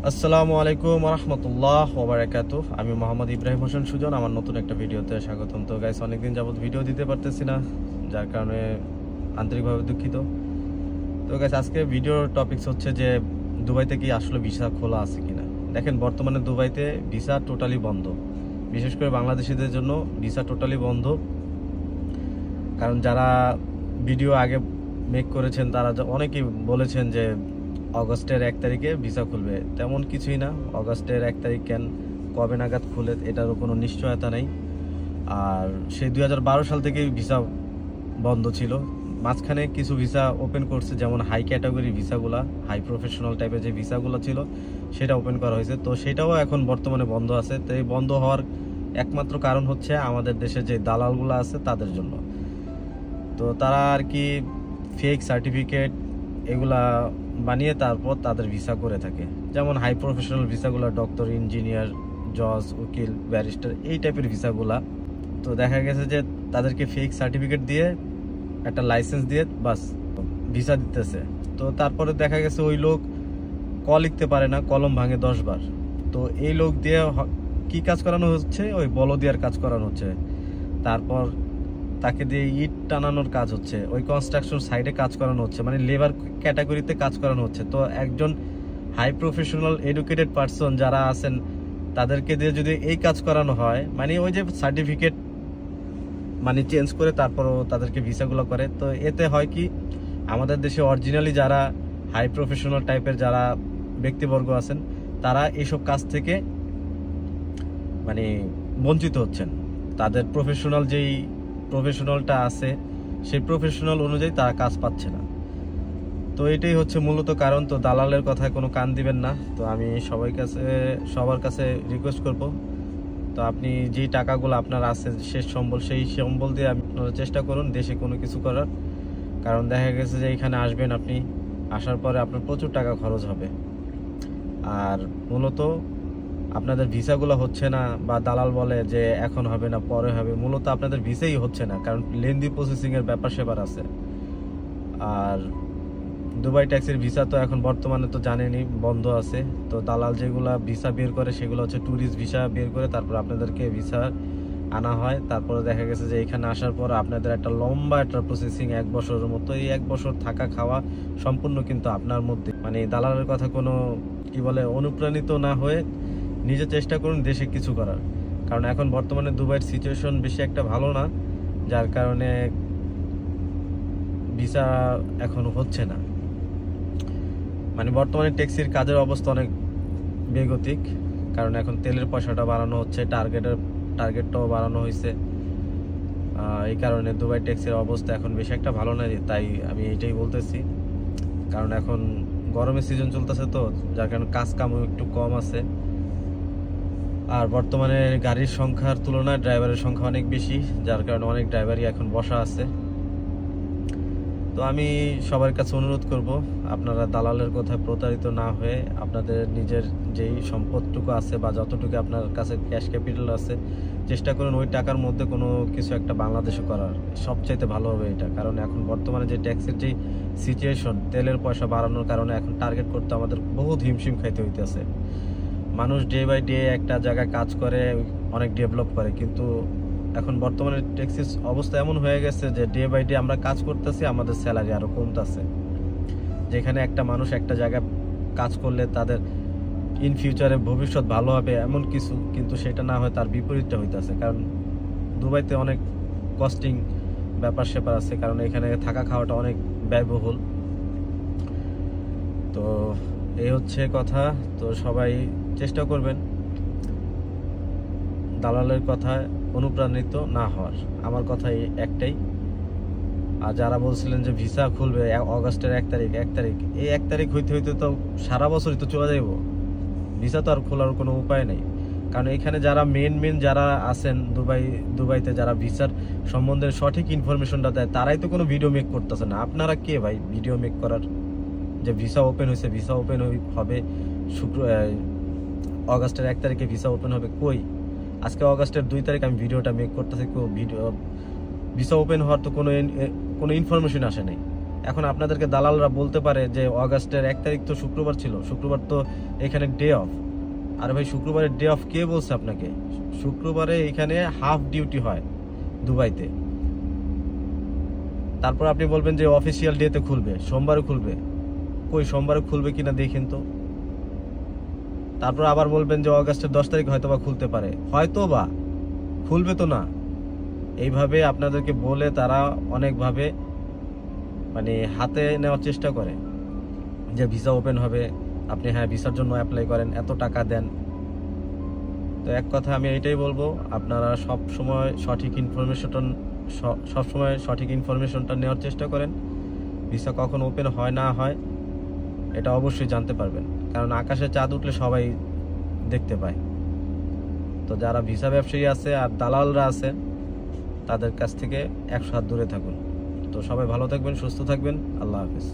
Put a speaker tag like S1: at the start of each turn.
S1: আসসালামু আলাইকুম রহমতুল্লাহ ওবারাকাতুহ। আমি মোহাম্মদ ইব্রাহিম হোসেন সুজন। আমার নতুন একটা ভিডিওতে স্বাগতম। তো গাইস, অনেকদিন যাবত ভিডিও দিতে পারতেছি না, যার কারণে আন্তরিকভাবে দুঃখিত। তো গাইস, আজকে ভিডিওর টপিকস হচ্ছে যে দুবাইতে কি আসলে ভিসা খোলা আছে কিনা। দেখেন, বর্তমানে দুবাইতে ভিসা টোটালি বন্ধ, বিশেষ করে বাংলাদেশিদের জন্য ভিসা টোটালি বন্ধ। কারণ যারা ভিডিও আগে মেক করেছেন তারা অনেকেই বলেছেন যে অগস্টের 1 তারিখে ভিসা খুলবে। তেমন কিছুই না। অগস্টের 1 তারিখ কেন, কবে নাগাদ খুলে, এটারও কোনো নিশ্চয়তা নেই। আর সেই 2012 সাল থেকেই ভিসা বন্ধ ছিল। মাঝখানে কিছু ভিসা ওপেন করছে, যেমন হাই ক্যাটাগরি ভিসাগুলা, হাই প্রফেশনাল টাইপের যে ভিসাগুলো ছিল সেটা ওপেন করা হয়েছে। তো সেটাও এখন বর্তমানে বন্ধ আছে। তো এই বন্ধ হওয়ার একমাত্র কারণ হচ্ছে আমাদের দেশে যে দালালগুলো আছে তাদের জন্য। তো তারা আর কি ফেক সার্টিফিকেট এগুলা বানিয়ে তারপর তাদের ভিসা করে থাকে। যেমন হাই প্রফেশনাল ভিসাগুলো, ডক্টর, ইঞ্জিনিয়ার, জজ, উকিল, ব্যারিস্টার, এই টাইপের ভিসাগুলা। তো দেখা গেছে যে তাদেরকে ফেক সার্টিফিকেট দিয়ে, একটা লাইসেন্স দিয়ে বাস ভিসা দিতেছে। তো তারপরে দেখা গেছে ওই লোক ক লিখতে পারে না, কলম ভাঙে 10 বার। তো এই লোক দিয়ে কি কাজ করানো হচ্ছে? ওই বলদিয়ার কাজ করানো হচ্ছে। তারপর তাকে দিয়ে ইট টানানোর কাজ হচ্ছে, ওই কনস্ট্রাকশন সাইডে কাজ করানো হচ্ছে, মানে লেবার ক্যাটাগরিতে কাজ করানো হচ্ছে। তো একজন হাই প্রফেশনাল এডুকেটেড পারসন যারা আছেন তাদেরকে দিয়ে যদি এই কাজ করানো হয়, মানে ওই যে সার্টিফিকেট মানে চেঞ্জ করে তারপরও তাদেরকে ভিসাগুলো করে। তো এতে হয় কি, আমাদের দেশে অরিজিনালি যারা হাই প্রফেশনাল টাইপের যারা ব্যক্তিবর্গ আছেন তারা এইসব কাজ থেকে মানে বঞ্চিত হচ্ছেন। তাদের প্রফেশনালটা আছে, সেই প্রফেশনাল অনুযায়ী তারা কাজ পাচ্ছে না। তো এটাই হচ্ছে মূলত কারণ। তো দালালের কথায় কোনো কান দিবেন না। তো আমি সবার কাছে রিকোয়েস্ট করব, তো আপনি যেই টাকাগুলো আপনার আছে শেষ সম্বল, সেই সম্বল দিয়ে আপনারা চেষ্টা করুন দেশে কোনো কিছু করার। কারণ দেখা গেছে যে এখানে আসবেন, আপনি আসার পরে আপনার প্রচুর টাকা খরচ হবে। আর মূলত আপনাদের ভিসাগুলো হচ্ছে না, বা দালাল বলে যে এখন হবে না, পরে হবে। মূলত আপনাদের ভিসাই হচ্ছে না, কারণ লেন্দি প্রসেসিং এর ব্যাপার সেবার আছে। আর দুবাই ট্যাক্সির ভিসা তো এখন বর্তমানে তো জানেনই বন্ধ আছে। তো দালাল যেগুলা ভিসা বের করে সেগুলো হচ্ছে ট্যুরিস্ট ভিসা বের করে তারপর আপনাদেরকে ভিসা আনা হয়। তারপরে দেখা গেছে যে এখানে আসার পর আপনাদের একটা লম্বা একটা প্রসেসিং, 1 বছরের মতো। এই 1 বছর থাকা খাওয়া সম্পূর্ণ কিন্তু আপনার মধ্যে। মানে দালালের কথা কোনো কি বলে অনুপ্রাণিত না হয়ে নিজে চেষ্টা করুন দেশে কিছু করার। কারণ এখন বর্তমানে দুবাইয়ের সিচুয়েশন বেশি একটা ভালো না, যার কারণে ভিসা এখন হচ্ছে না। মানে বর্তমানে ট্যাক্সির কাজের অবস্থা অনেক বেগতিক, কারণ এখন তেলের পয়সাটা বাড়ানো হচ্ছে, টার্গেটটাও বাড়ানো হয়েছে। এই কারণে দুবাই ট্যাক্সির অবস্থা এখন বেশি একটা ভালো না। তাই আমি এটাই বলতেছি, কারণ এখন গরমের সিজন চলতেছে, তো যার কারণে কাজ কামও একটু কম আছে। আর বর্তমানে গাড়ির সংখ্যার তুলনায় ড্রাইভারের সংখ্যা অনেক বেশি, যার কারণে অনেক ড্রাইভারই এখন বসা আছে। তো আমি সবার কাছে অনুরোধ করব, আপনারা দালালের কথায় প্রতারিত না হয়ে আপনাদের নিজের যেই সম্পদটুকু আছে বা যতটুকু আপনার কাছে ক্যাশ ক্যাপিটাল আছে, চেষ্টা করুন ওই টাকার মধ্যে কোনো কিছু একটা বাংলাদেশে করার। সবচাইতে ভালো হবে এটা। কারণ এখন বর্তমানে যে ট্যাক্সের যে সিচুয়েশন, তেলের পয়সা বাড়ানোর কারণে এখন টার্গেট করতে আমাদের বহুত হিমশিম খাইতে হইতেছে। মানুষ ডে বাই ডে একটা জায়গায় কাজ করে, অনেক ডেভেলপ করে, কিন্তু এখন বর্তমানে ট্যাক্সির অবস্থা এমন হয়ে গেছে যে ডে বাই ডে আমরা কাজ করতেছি, আমাদের স্যালারি আরো কমতেছে। যেখানে একটা মানুষ একটা জায়গায় কাজ করলে তাদের ইন ফিউচারে ভবিষ্যৎ ভালো হবে এমন কিছু, কিন্তু সেটা না হয় তার বিপরীতটা হইতেছে। কারণ দুবাইতে অনেক কস্টিং ব্যাপার স্যাপার আছে, কারণ এখানে থাকা খাওয়াটা অনেক ব্যয়বহুল। তো এই হচ্ছে কথা। তো সবাই চেষ্টা করবেন দালালের কথায় অনুপ্রাণিত না হওয়ার। আমার কথা একটাই। আর যারা বলছিলেন যে ভিসা খুলবে অগাস্টের 1 তারিখ, এই 1 তারিখ হইতে হইতে তো সারা বছরই তো চলে যাইব। ভিসা তো আর খোলার কোনো উপায় নেই। কারণ এখানে যারা মেন যারা আছেন দুবাইতে, যারা ভিসার সম্বন্ধে সঠিক ইনফরমেশনটা দেয়, তারাই তো কোনো ভিডিও মেক করতেছে না। আপনারা কে ভাই ভিডিও মেক করার? যে ভিসা ওপেন হয়েছে, ভিসা ওপেন হবে অগাস্টের 1 তারিখে ভিসা ওপেন হবে, কই? আজকে অগাস্টের 2 তারিখ আমি ভিডিওটা মেক করতেছি, ভিসা ওপেন হওয়ার তো কোনো ইনফরমেশন আসে নাই। এখন আপনাদেরকে দালালরা বলতে পারে যে অগাস্টের 1 তারিখ তো শুক্রবার ছিল, শুক্রবার তো এখানে ডে অফ। আর ভাই শুক্রবারের ডে অফ কে বলছে আপনাকে? শুক্রবারে এখানে হাফ ডিউটি হয় দুবাইতে। তারপর আপনি বলবেন যে অফিসিয়াল ডেতে খুলবে, সোমবারে খুলবে। কই সোমবারে খুলবে কিনা দেখেন তো। তারপর আবার বলবেন যে অগাস্টের 10 তারিখ হয়তো বা খুলতে পারে, হয়তো বা খুলবে তো না। এইভাবে আপনাদেরকে বলে তারা অনেকভাবে মানে হাতে নেওয়ার চেষ্টা করে যে ভিসা ওপেন হবে, আপনি হ্যাঁ ভিসার জন্য অ্যাপ্লাই করেন, এত টাকা দেন। তো এক কথা আমি এটাই বলবো, আপনারা সব সময় সঠিক ইনফরমেশনটা নেওয়ার চেষ্টা করেন। ভিসা কখন ওপেন হয় না হয় এটা অবশ্যই জানতে পারবেন, কারণ আকাশে চাঁদ উঠলে সবাই দেখতে পায়। তো যারা ভিসা ব্যবসায়ী আছে আর দালালরা আছে তাদের কাছ থেকে 100 হাত দূরে থাকুন। তো সবাই ভালো থাকবেন, সুস্থ থাকবেন। আল্লাহ হাফেজ।